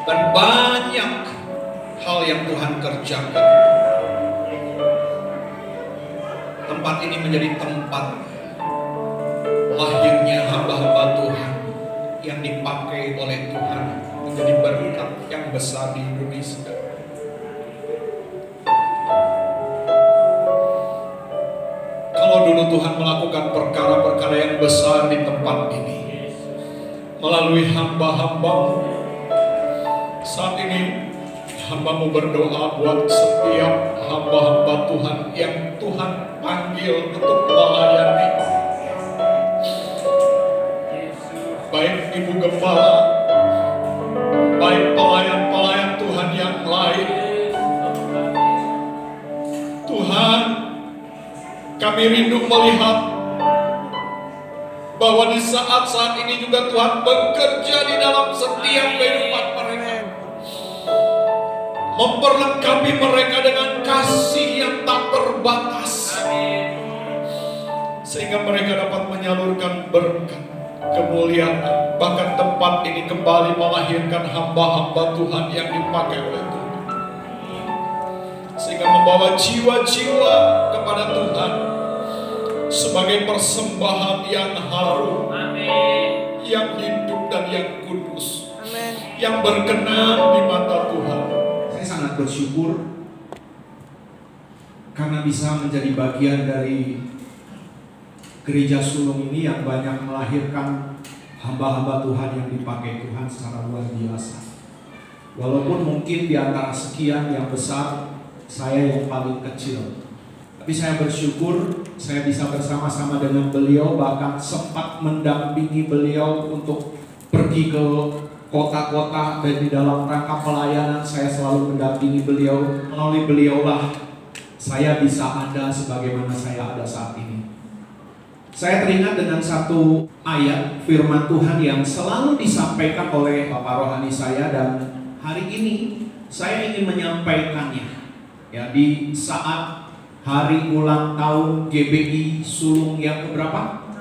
Dan banyak hal yang Tuhan kerjakan. Tempat ini menjadi tempat lahirnya hamba-hamba Tuhan yang dipakai oleh Tuhan menjadi berkat yang besar di Indonesia. Kalau dulu Tuhan melakukan perkara-perkara yang besar di tempat ini melalui hamba-hambamu, saat ini hamba-Mu berdoa buat setiap hamba-hamba Tuhan yang Tuhan panggil untuk melayani. Baik Ibu Gembala, baik pelayan-pelayan Tuhan yang lain. Tuhan, kami rindu melihat bahwa di saat-saat ini juga Tuhan bekerja di dalam setiap kehidupan mereka, memperlengkapi mereka dengan kasih yang tak terbatas, sehingga mereka dapat menyalurkan berkat, kemuliaan. Bahkan tempat ini kembali melahirkan hamba-hamba Tuhan yang dipakai oleh Tuhan, sehingga membawa jiwa-jiwa kepada Tuhan sebagai persembahan yang harum, yang hidup dan yang kudus, yang berkenan di mata Tuhan. Saya sangat bersyukur karena bisa menjadi bagian dari gereja sulung ini yang banyak melahirkan hamba-hamba Tuhan yang dipakai Tuhan secara luar biasa. Walaupun mungkin di antara sekian yang besar, saya yang paling kecil, tapi saya bersyukur saya bisa bersama-sama dengan beliau, bahkan sempat mendampingi beliau untuk pergi ke kota-kota, dan di dalam rangka pelayanan saya selalu mendampingi beliau. Melalui beliaulah saya bisa ada sebagaimana saya ada saat ini. Saya teringat dengan satu ayat firman Tuhan yang selalu disampaikan oleh Bapak Rohani saya, dan hari ini saya ingin menyampaikannya ya di saat hari ulang tahun GBI Sulung yang keberapa?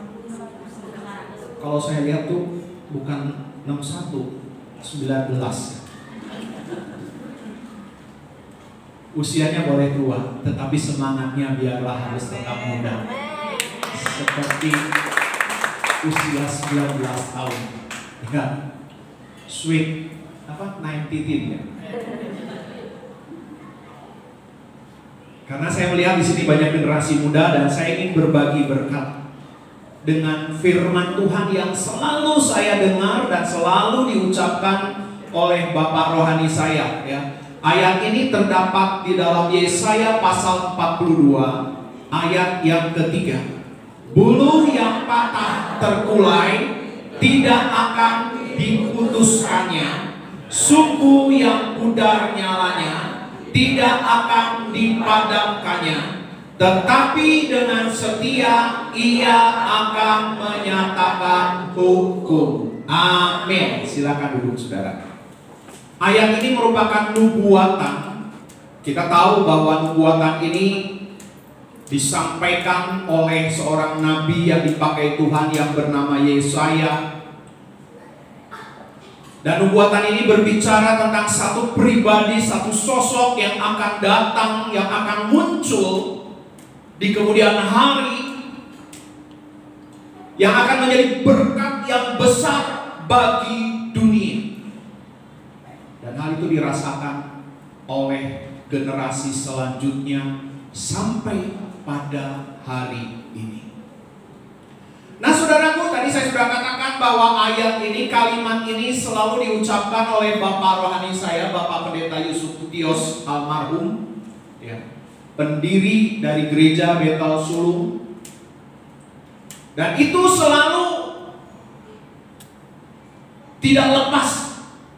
Kalau saya lihat tuh bukan 61, 19. Usianya boleh tua, tetapi semangatnya biarlah harus tetap muda. Seperti usia 19 tahun. Ya. Sweet 19 ya. Karena saya melihat di sini banyak generasi muda, dan saya ingin berbagi berkat dengan firman Tuhan yang selalu saya dengar dan selalu diucapkan oleh Bapak Rohani saya ya. Ayat ini terdapat di dalam Yesaya pasal 42 ayat yang ketiga. Bulu yang patah terkulai tidak akan diputuskannya, suku yang pudar nyalanya tidak akan dipadamkannya, tetapi dengan setia ia akan menyatakan hukum. Amin. Silakan duduk saudara. Ayat ini merupakan nubuatan. Kita tahu bahwa nubuatan ini disampaikan oleh seorang nabi yang dipakai Tuhan yang bernama Yesaya. Dan nubuatan ini berbicara tentang satu pribadi, satu sosok yang akan datang, yang akan muncul di kemudian hari, yang akan menjadi berkat yang besar bagi dunia. Dan hal itu dirasakan oleh generasi selanjutnya sampai pada hari ini. Nah saudaraku, tadi saya sudah katakan bahwa ayat ini, kalimat ini selalu diucapkan oleh Bapak Rohani saya, Bapak Pendeta Yusuf Tios almarhum ya, pendiri dari gereja Betel Sulung. Dan itu selalu tidak lepas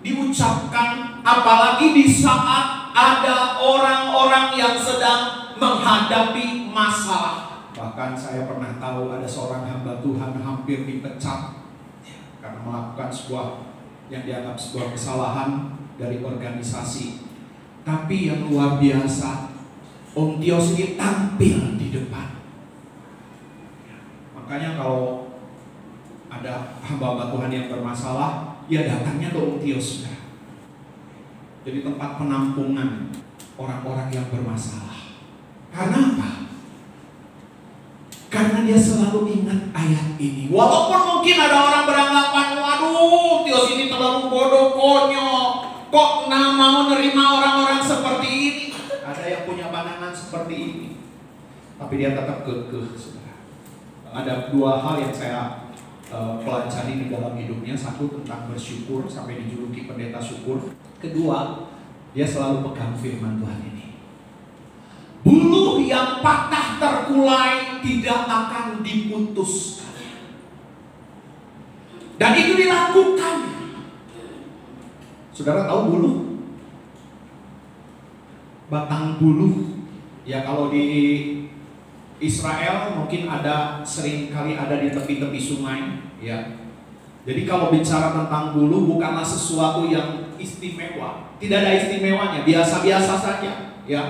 diucapkan, apalagi di saat ada orang-orang yang sedang menghadapi masalah. Bahkan saya pernah tahu ada seorang hamba Tuhan hampir dipecat karena melakukan sebuah yang dianggap sebuah kesalahan dari organisasi. Tapi yang luar biasa, Om Tios ini tampil di depan. Makanya kalau ada hamba-hamba Tuhan yang bermasalah, ya datangnya ke Om Tios. jadi tempat penampungan orang-orang yang bermasalah. Karena apa? Karena dia selalu ingat ayat ini. Walaupun mungkin ada orang beranggapan, waduh, Tios ini terlalu bodoh, konyol, kok mau nerima orang-orang seperti ini. Ada yang punya pandangan seperti ini, tapi dia tetap kekeh, saudara. Ada dua hal yang saya pelajari di dalam hidupnya. Satu, tentang bersyukur, sampai dijuluki pendeta syukur. Kedua, dia selalu pegang firman Tuhan ini. Buluh yang patah terkulai tidak akan diputuskan. Dan itu dilakukan. Saudara tahu buluh? Batang buluh. Ya kalau di Israel mungkin ada, sering kali ada di tepi-tepi sungai, ya. Jadi kalau bicara tentang buluh bukanlah sesuatu yang istimewa. Tidak ada istimewanya, biasa-biasa saja, ya.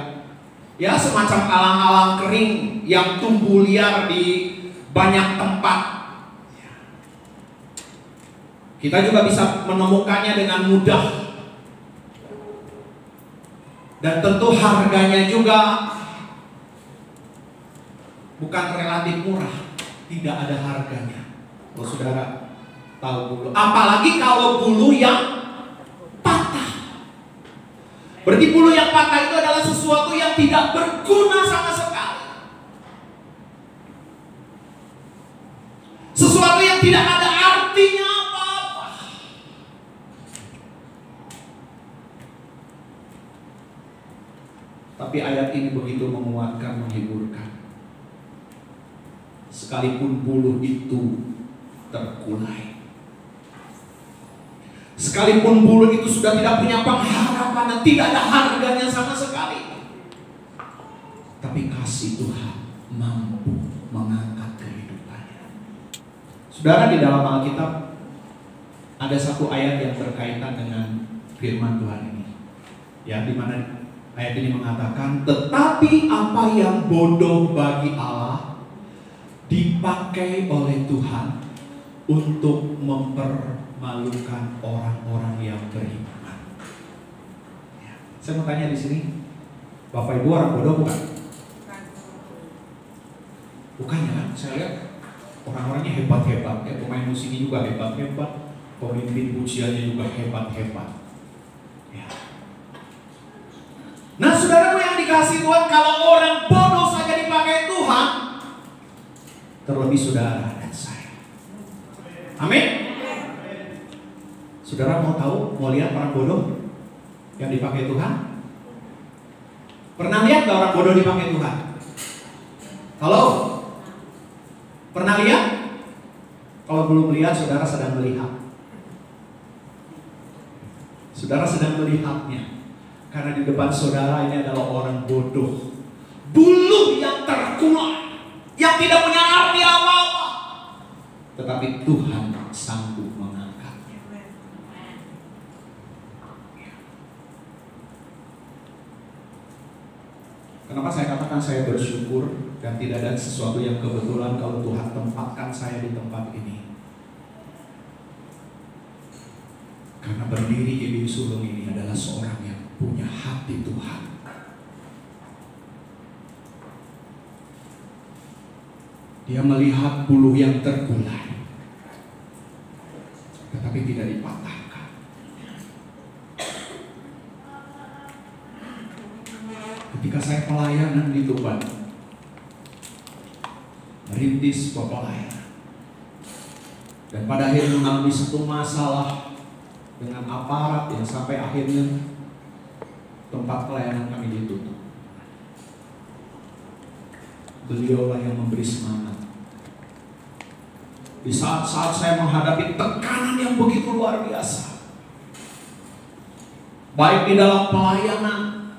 Ya semacam alang-alang kering yang tumbuh liar di banyak tempat. Kita juga bisa menemukannya dengan mudah. Dan tentu harganya juga bukan relatif murah, tidak ada harganya. Kalau saudara tahu bulu, apalagi kalau bulu yang patah. Berarti bulu yang patah itu adalah sesuatu yang tidak berguna sama sekali. Sesuatu yang tidak ada artinya apa-apa. Tapi ayat ini begitu menguatkan, menghiburkan. Sekalipun buluh itu terkulai, sekalipun buluh itu sudah tidak punya pengharapan dan tidak ada harganya sama sekali, tapi kasih Tuhan mampu mengangkat kehidupannya. Saudara, di dalam Alkitab ada satu ayat yang berkaitan dengan firman Tuhan ini, ya, di mana ayat ini mengatakan, tetapi apa yang bodoh bagi Allah dipakai oleh Tuhan untuk mempermalukan orang-orang yang beriman. Ya. Saya mau tanya di sini, Bapak Ibu orang bodoh bukan? Bukan ya kan? Saya lihat orang-orangnya hebat-hebat, ya, pemain musiknya juga hebat-hebat, pemimpin pujiannya juga hebat-hebat. Ya. Nah, saudaraku yang dikasih Tuhan, kalau orang bodoh saja dipakai Tuhan, terlebih saudara dan saya. Amin. Saudara mau tahu, mau lihat orang bodoh yang dipakai Tuhan? Pernah lihat gak orang bodoh dipakai Tuhan? Halo? Pernah lihat? Kalau belum lihat, saudara sedang melihat. Saudara sedang melihatnya. Karena di depan saudara ini adalah orang bodoh, buluh yang terkulai, yang tidak punya arti apa-apa, tetapi Tuhan sanggup mengangkatnya. Kenapa saya katakan saya bersyukur dan tidak ada sesuatu yang kebetulan kalau Tuhan tempatkan saya di tempat ini? Karena berdiri di sulung ini adalah seorang yang punya hati Tuhan. Dia melihat buluh yang terkulai, tetapi tidak dipatahkan. Ketika saya pelayanan di Tuban, merintis pelayanan, dan pada akhirnya mengalami satu masalah dengan aparat yang sampai akhirnya tempat pelayanan kami ditutup. Beliaulah yang memberi semangat. Di saat-saat saya menghadapi tekanan yang begitu luar biasa, baik di dalam pelayanan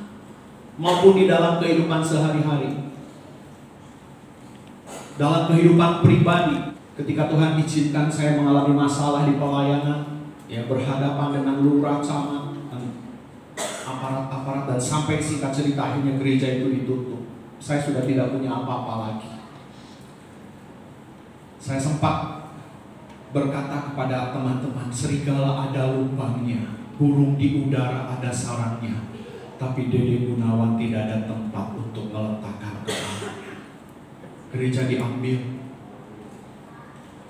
maupun di dalam kehidupan sehari-hari, dalam kehidupan pribadi, ketika Tuhan izinkan saya mengalami masalah di pelayanan, ya, berhadapan dengan lurah, camat, aparat-aparat, dan sampai singkat cerita akhirnya gereja itu ditutup. Saya sudah tidak punya apa-apa lagi. Saya sempat berkata kepada teman-teman, serigala ada lubangnya, burung di udara ada sarangnya, tapi Dede Gunawan tidak ada tempat untuk meletakkan kepalanya. Gereja diambil,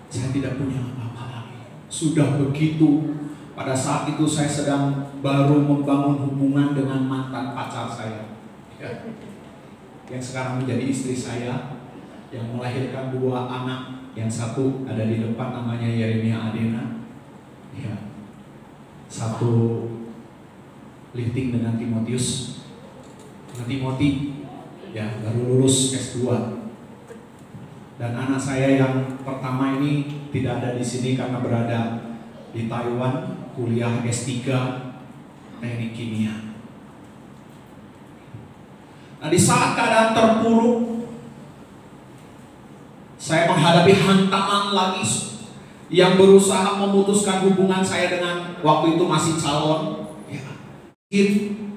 saya tidak punya apa-apa lagi. Sudah begitu, pada saat itu saya sedang baru membangun hubungan dengan mantan pacar saya, ya, yang sekarang menjadi istri saya, yang melahirkan 2 anak. Yang satu ada di depan namanya Yeremia Adena, ya, satu lifting dengan Timotius. Timothy ya baru lulus S2. Dan anak saya yang pertama ini tidak ada di sini karena berada di Taiwan, kuliah S3 teknik kimia. Nah, di saat keadaan terpuruk, saya menghadapi hantaman lagi yang berusaha memutuskan hubungan saya dengan waktu itu masih calon, ya,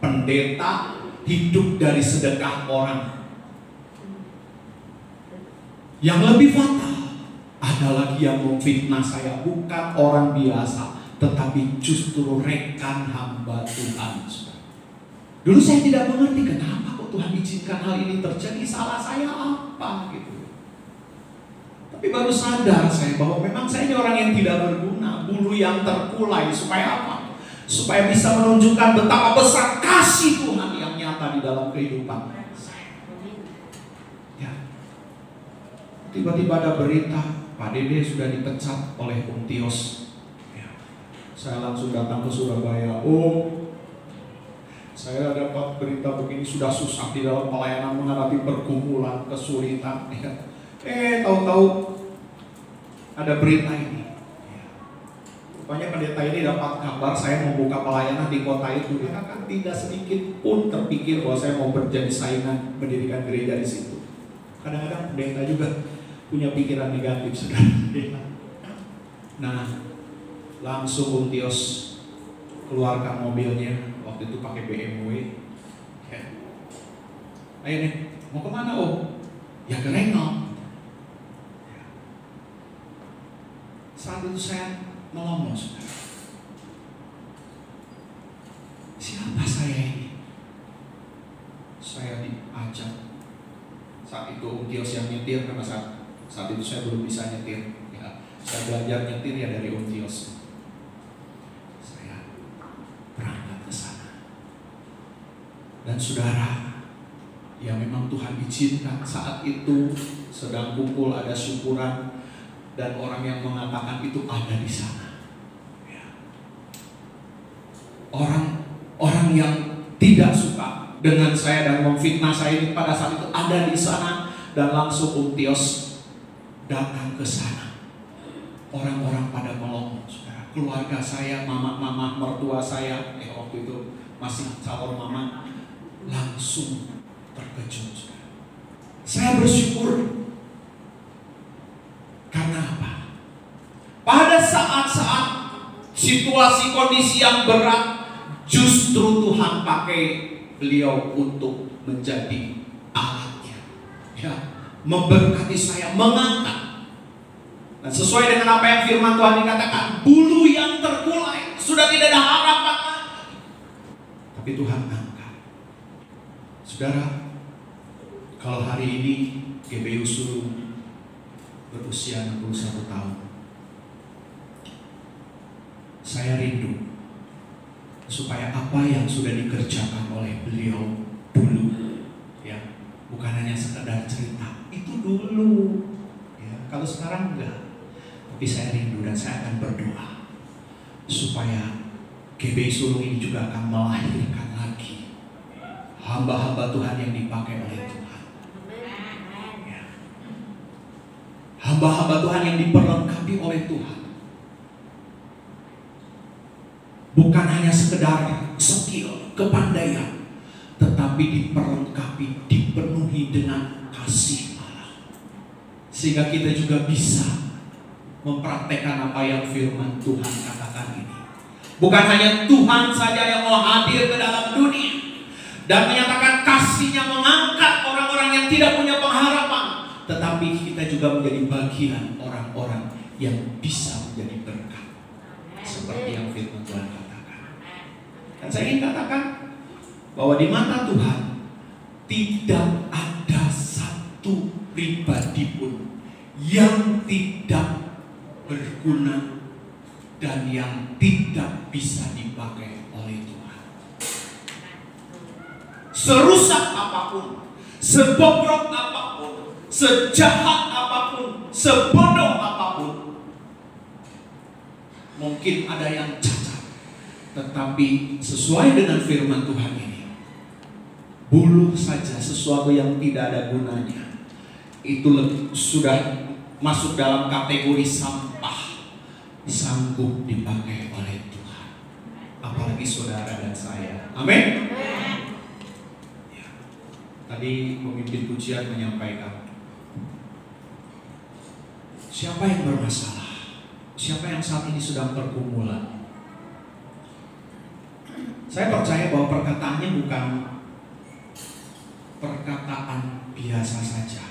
pendeta hidup dari sedekah orang. Yang lebih fatal, ada lagi yang memfitnah saya, bukan orang biasa, tetapi justru rekan hamba Tuhan. Dulu saya tidak mengerti kenapa kok Tuhan izinkan hal ini terjadi, salah saya apa gitu. Tapi baru sadar saya bahwa memang saya ini orang yang tidak berguna, bulu yang terkulai. Supaya apa? Supaya bisa menunjukkan betapa besar kasih Tuhan yang nyata di dalam kehidupan saya. Ya. Tiba-tiba ada berita, Pak Dede sudah dipecat oleh Tios. Ya. Saya langsung datang ke Surabaya. Saya dapat berita begini, sudah susah di dalam pelayanan, menghadapi pergumulan, kesulitan. Ya. Tahu-tahu ada berita ini. Rupanya pendeta ini dapat kabar saya membuka pelayanan di kota itu. Dia kan tidak sedikit pun terpikir bahwa saya mau menjadi saingan mendirikan gereja di situ. Kadang-kadang pendeta juga punya pikiran negatif, saudara. Nah, langsung Tios keluarkan mobilnya, waktu itu pakai BMW. Ya. Ayo nih, mau kemana Ya ke Renal. Saat itu saya melongo, saudara. Siapa saya ini? Saya diajak. Saat itu Tios yang nyetir, karena saat itu saya belum bisa nyetir. Ya, saya belajar nyetir ya dari Tios. Saya berangkat ke sana. Dan saudara, ya memang Tuhan izinkan saat itu sedang kumpul, ada syukuran. Dan orang yang mengatakan itu ada di sana. Ya. Orang yang tidak suka dengan saya dan memfitnah saya ini pada saat itu ada di sana, dan langsung Tios datang ke sana. Orang-orang pada melongo, saudara. Keluarga saya, mama mertua saya, waktu itu masih calon mama, langsung terkejut, saudara. Saya bersyukur. Karena apa? Pada saat-saat situasi kondisi yang berat, justru Tuhan pakai beliau untuk menjadi alatnya, ya, memberkati saya, mengangkat. Dan sesuai dengan apa yang firman Tuhan dikatakan, bulu yang terkulai sudah tidak ada harapan lagi. Tapi Tuhan angkat. Saudara, kalau hari ini GBU Sulung berusia 61 tahun, saya rindu supaya apa yang sudah dikerjakan oleh beliau dulu, ya, bukan hanya sekedar cerita, itu dulu, ya, kalau sekarang enggak. Tapi saya rindu dan saya akan berdoa supaya GBI Sulung ini juga akan melahirkan lagi hamba-hamba Tuhan yang dipakai oleh Tuhan. Hamba-hamba Tuhan yang diperlengkapi oleh Tuhan. Bukan hanya sekedar skill, kepandaian, tetapi diperlengkapi, dipenuhi dengan kasih Allah. Sehingga kita juga bisa mempraktekkan apa yang firman Tuhan katakan ini. Bukan hanya Tuhan saja yang mau hadir ke dalam dunia dan menyatakan kasih-Nya, mengangkat orang-orang yang tidak punya pengharapan, tetapi kita juga menjadi bagian orang-orang yang bisa menjadi berkat, seperti yang firman Tuhan katakan. Dan saya ingin katakan bahwa di mata Tuhan tidak ada satu pribadi pun yang tidak berguna dan yang tidak bisa dipakai oleh Tuhan. Serusak apapun, sebobrok apapun, sejahat apapun, sebodoh apapun, mungkin ada yang cacat, tetapi sesuai dengan firman Tuhan ini, buluh saja sesuatu yang tidak ada gunanya itu sudah masuk dalam kategori sampah, sanggup dipakai oleh Tuhan. Apalagi saudara dan saya. Amin. Ya. Tadi pemimpin pujian menyampaikan, siapa yang bermasalah? Siapa yang saat ini sedang pergumulan? Saya percaya bahwa perkataannya bukan perkataan biasa saja,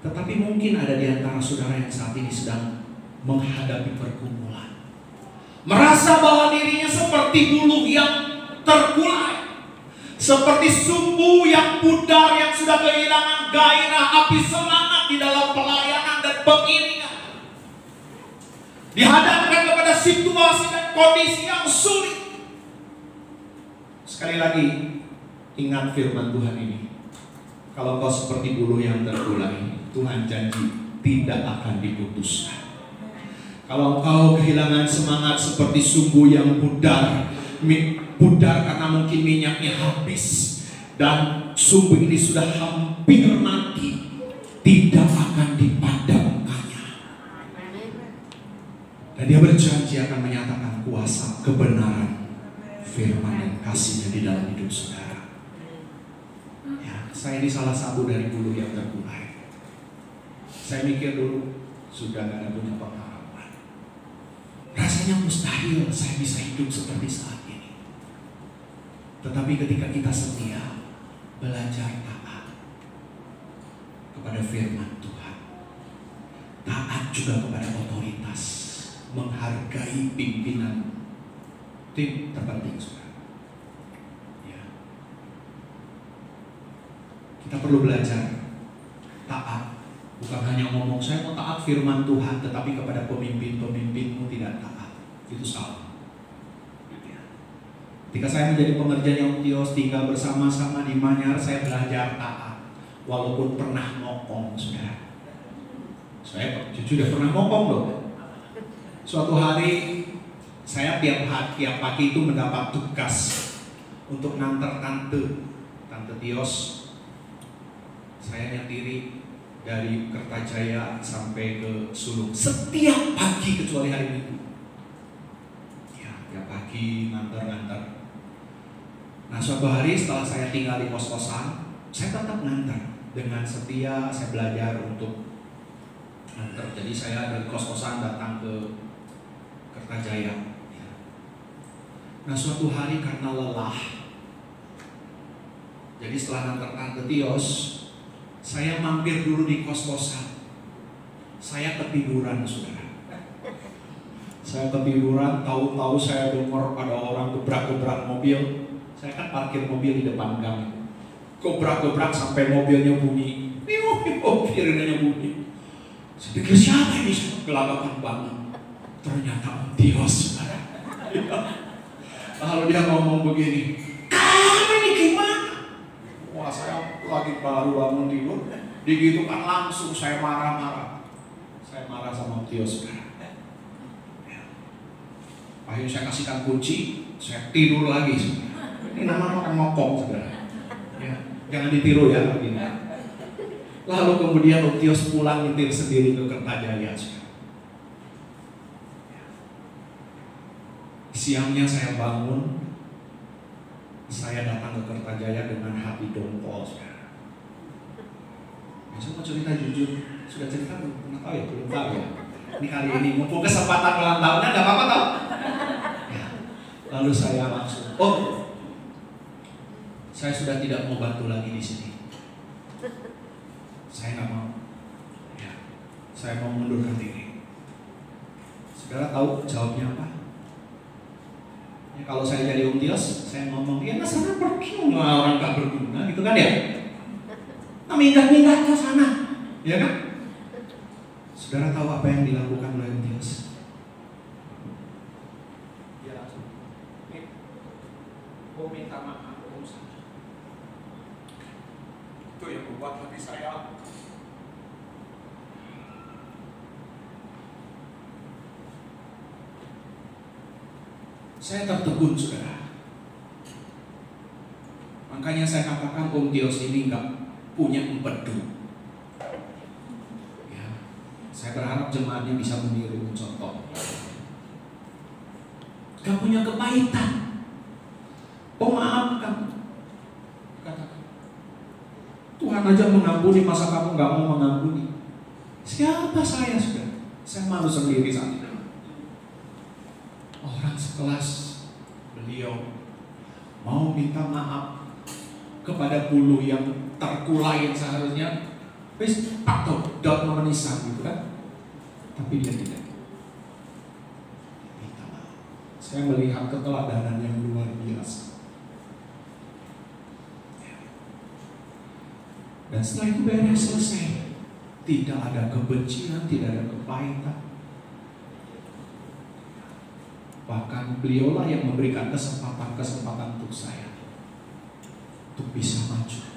tetapi mungkin ada di antara saudara yang saat ini sedang menghadapi pergumulan, merasa bahwa dirinya seperti buluh yang terkulai, seperti sumbu yang pudar yang sudah kehilangan gairah, api semangat di dalam pelayanan dan pengiringan, dihadapkan kepada situasi dan kondisi yang sulit. Sekali lagi, ingat firman Tuhan ini. Kalau kau seperti buluh yang terkulai, Tuhan janji tidak akan diputuskan. Kalau kau kehilangan semangat seperti sumbu yang pudar karena mungkin minyaknya habis dan sumbu ini sudah hampir mati, tidak akan dipadamkannya. Dan dia berjanji akan menyatakan kuasa kebenaran firman dan kasihnya di dalam hidup saudara. Saya ini salah satu dari buluh yang terkulai. Saya mikir dulu, sudah gak ada punya pengalaman. Rasanya mustahil saya bisa hidup seperti saat ini. Tetapi ketika kita setia, belajar taat kepada firman Tuhan, taat juga kepada otoritas, menghargai pimpinan, tim terpenting saudara. Kita perlu belajar taat, bukan hanya ngomong saya mau taat firman Tuhan, tetapi kepada pemimpin-pemimpinmu tidak taat. Itu salah. Ketika saya menjadi pengerja yang Tios tinggal bersama-sama di Manyar, saya belajar taat, walaupun pernah ngomong, saudara. Saya jujur udah pernah ngomong loh. Suatu hari saya tiap pagi itu mendapat tugas untuk nganter tante Tios. Saya nyetiri dari Kertajaya sampai ke Sulung setiap pagi kecuali hari Minggu. Ya, tiap pagi nganter. Nah, suatu hari setelah saya tinggal di kos-kosan, saya tetap nganter. Dengan setia saya belajar untuk nganter. Jadi saya dari kos-kosan datang ke Kertajaya. Ya. Nah, suatu hari karena lelah, jadi setelah nganter tante Tios, saya mampir dulu di kos-kosan. Saya ketiduran, saudara. Saya ketiduran, tahu-tahu saya dengar ada orang gebrak-gebrak mobil. Saya kan parkir mobil di depan gang. Gebrak-gebrak sampai mobilnya bunyi. Mobilnya bunyi. Saya pikir siapa ini? Gelagapan banget. Ternyata Om Tios, saudara. Lalu dia ngomong begini, kamu ini gimana? Wah, saya lagi baru bangun tidur, digitukan langsung saya marah-marah. Saya marah sama Tios. Akhirnya saya kasihkan kunci, saya tidur lagi. Ini nama orang ngokong, saudara. Ya, jangan ditiru ya begini. Lalu kemudian Tios pulang nyetir sendiri ke Kertajaya. Siangnya saya bangun, saya datang ke Kertajaya dengan hati dongkol, saudara. Saya mau cerita jujur, sudah cerita belum? Pernah tahu ya? Belum tahu ya? Ini kali ini, mumpung kesempatan ulang tahunnya, gak apa-apa tahu? Ya. Lalu saya langsung, saya sudah tidak mau bantu lagi di sini. Saya nggak mau. Ya. Saya mau mundurkan diri. Saudara tahu jawabnya apa? Ya kalau saya jadi Om Tios, saya ngomong, ya sana pergi orang gak berguna gitu kan ya. Nah minggat-minggat ke sana, ya kan? Saudara tahu apa yang dilakukan oleh Om Tios? Dia langsung, Om minta maaf, Om salah. Itu yang membuat hati saya tertegun, saudara. Makanya saya katakan Om Tios ini nggak punya empedu. Ya, saya berharap jemaatnya bisa meniru contoh. Gak punya kepahitan, memaafkan. Katakan, Tuhan aja mengampuni, masa kamu nggak mau mengampuni? Siapa saya, saudara? Saya malu sendiri saat itu. Orang sekelas beliau mau minta maaf kepada bulu yang terkulai yang seharusnya wis patut dot memenisan gitu kan, tapi dia tidak minta maaf. Saya melihat keteladanan yang luar biasa. Dan setelah itu beres, selesai. Tidak ada kebencian, tidak ada kepahitan. Bahkan beliaulah yang memberikan kesempatan untuk saya untuk bisa maju.